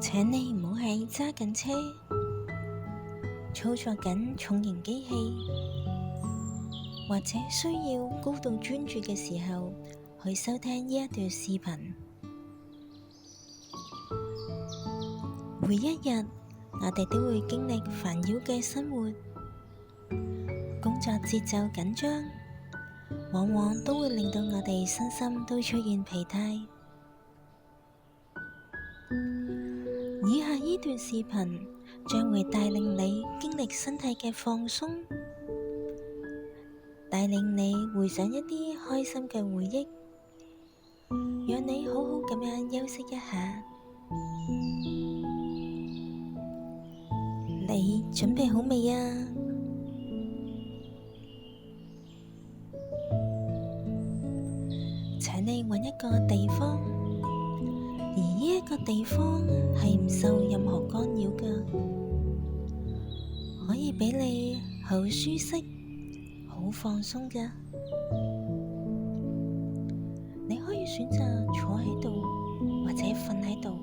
請你唔好喺揸緊車、操作緊重型機器或者需要高度專注嘅時候去收聽呢一段視頻。每一日，我哋都會經歷煩擾嘅生活，工作節奏緊張，往往都會令到我哋身心都出現疲態。以下呢段視頻將會帶領你經歷身體嘅放鬆，帶領你回想一啲開心嘅回憶，讓你好好咁樣休息一下。你準備好未啊？請你揾一個地方，而呢一個地方係唔受任何干擾嘅，可以畀你好舒適、好放鬆嘅。你可以選擇坐喺度或者瞓喺度，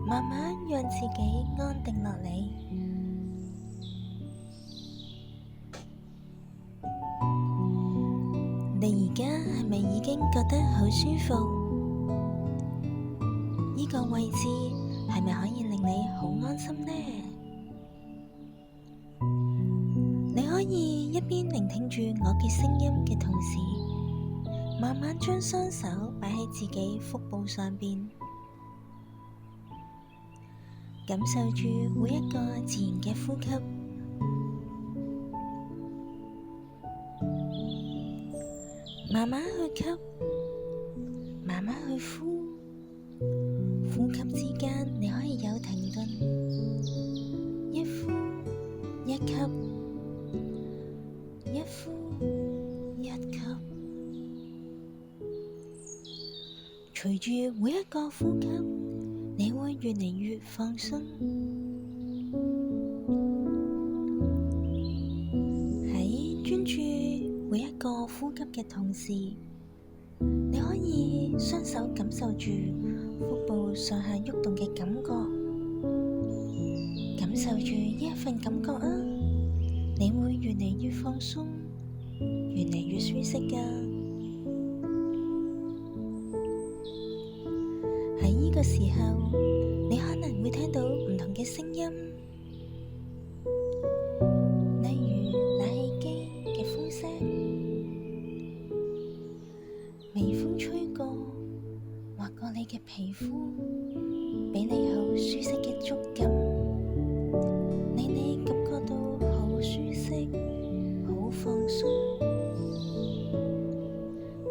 慢慢讓自己安定落嚟。你而家係咪已經覺得好舒服？呢個位置係咪可以令你好安心呢？你可以一邊聆聽住我嘅聲音嘅同時，慢慢將雙手擺喺自己腹部上邊，感受住每一個自然嘅呼吸。慢慢去吸，慢慢去呼。呼吸之間，你可以有停頓，一呼一吸，一呼一吸。隨住每一個呼吸，你會越嚟越放鬆。喺專注每一個呼吸嘅同時，你可以雙手感受住腹部上下喐動嘅感覺，感受住呢一份感覺啊！你會越嚟越放鬆，越嚟越舒適㗎。喺呢個時候，你可能會聽到唔同嘅聲音，例如冷氣機嘅風聲、微風吹過，劃過你嘅皮膚，畀你好舒適嘅觸感，令你感覺到好舒適、好放鬆，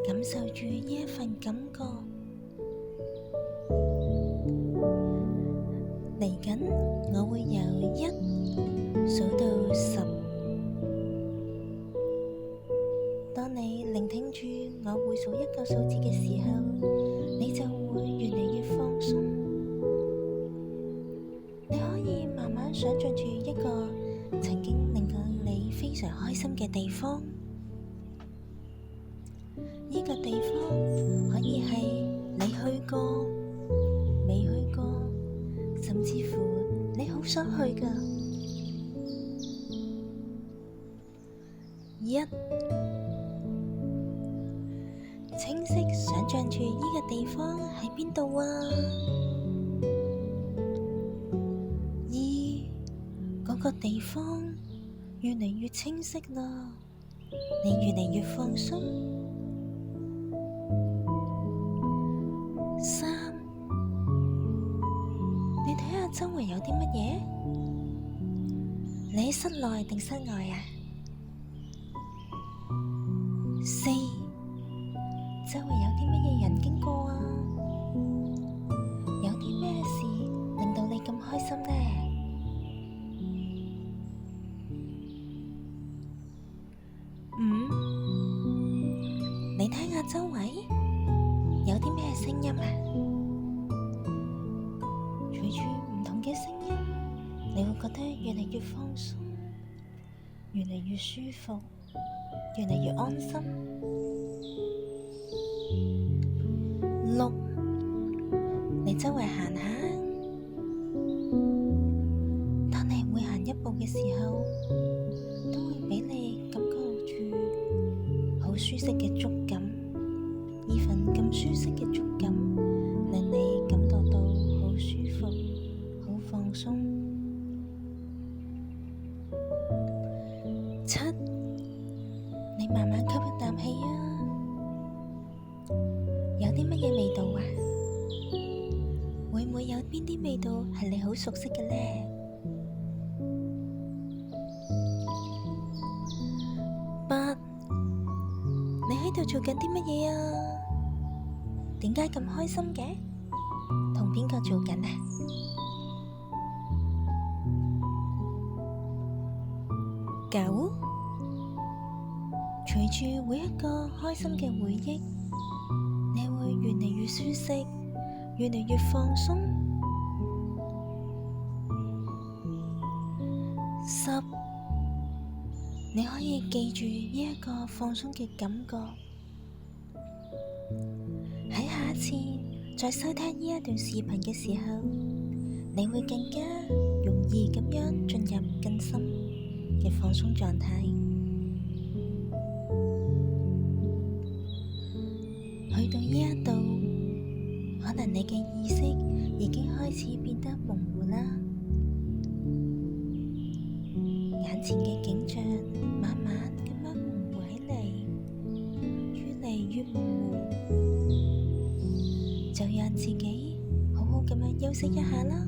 感受住呢一份感覺。嚟緊，我會由1數到10。當你聆聽住我會數一個數字嘅時候，你就會越嚟越放鬆。你可以慢慢想象住一個曾經令到你非常開心嘅地方。呢個地方可以係你去過、未去過，甚至乎你好想去㗎。1，清晰想象住呢個地方喺邊度啊？2，嗰個地方越嚟越清晰啦，你越嚟越放鬆。3，你睇下周圍有啲乜嘢？你喺室內定室外啊？4，周圍有啲乜嘢人經過啊？有啲咩事令到你咁開心呢？5，你睇下周圍有啲咩聲音啊？隨住唔同嘅聲音，你會覺得越嚟越放鬆，越嚟越舒服，越嚟越安心。6，你周圍行下。當你每行一步嘅時候，都會畀你感覺住好舒適嘅觸感，而份咁舒適嘅觸感令你感覺到好舒服、好放鬆。七，你慢慢吸一啖氣啊，有啲乜嘢味道啊？會唔會有邊啲味道係你好熟悉嘅呢？八，你喺度做緊啲乜嘢啊？點解咁開心嘅？同邊個做緊啊？九，隨住每一個開心嘅回憶，你會越嚟越舒適，越嚟越放鬆。十，你可以記住呢一個放鬆嘅感覺。喺下一次再收聽呢一段視頻嘅時候，你會更加容易咁樣進入更深嘅放鬆狀態。去到呢一度，可能你嘅意識已經開始變得模糊啦，眼前嘅景象慢慢咁樣模糊起嚟，越嚟越模糊，就讓自己好好咁樣休息一下啦。